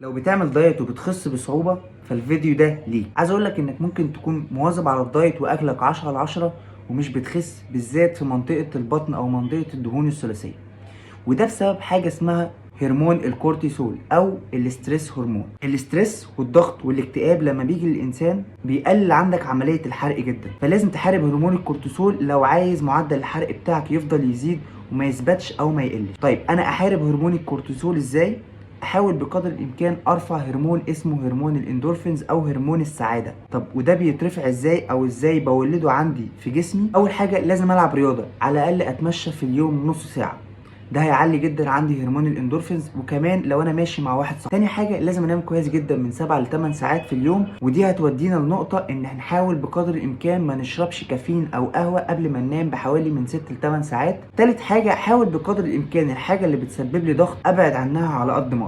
لو بتعمل دايت وبتخس بصعوبة فالفيديو ده ليك. عايز اقولك انك ممكن تكون مواظب على الدايت واكلك 10/10 ومش بتخس، بالذات في منطقة البطن او منطقة الدهون الثلاثية، وده بسبب حاجة اسمها هرمون الكورتيسول او الاسترس هرمون. الاسترس والضغط والاكتئاب لما بيجي للانسان بيقلل عندك عملية الحرق جدا، فلازم تحارب هرمون الكورتيسول لو عايز معدل الحرق بتاعك يفضل يزيد وما يثبتش او ما يقلش. طيب انا احارب هرمون الكورتيسول ازاي؟ احاول بقدر الامكان ارفع هرمون اسمه هرمون الاندورفينز او هرمون السعاده. طب وده بيترفع ازاي او ازاي بولده عندي في جسمي؟ اول حاجه لازم العب رياضه، على الاقل اتمشى في اليوم نص ساعه، ده هيعلي جدا عندي هرمون الاندورفينز، وكمان لو انا ماشي مع واحد صاحبي. تاني حاجه لازم انام كويس جدا من 7 ل 8 ساعات في اليوم، ودي هتودينا لنقطه ان هنحاول بقدر الامكان ما نشربش كافيين او قهوه قبل ما ننام بحوالي من 6 ل 8 ساعات. تالت حاجه حاول بقدر الامكان الحاجه اللي بتسبب لي ضغط ابعد عنها على قد ما اقدر.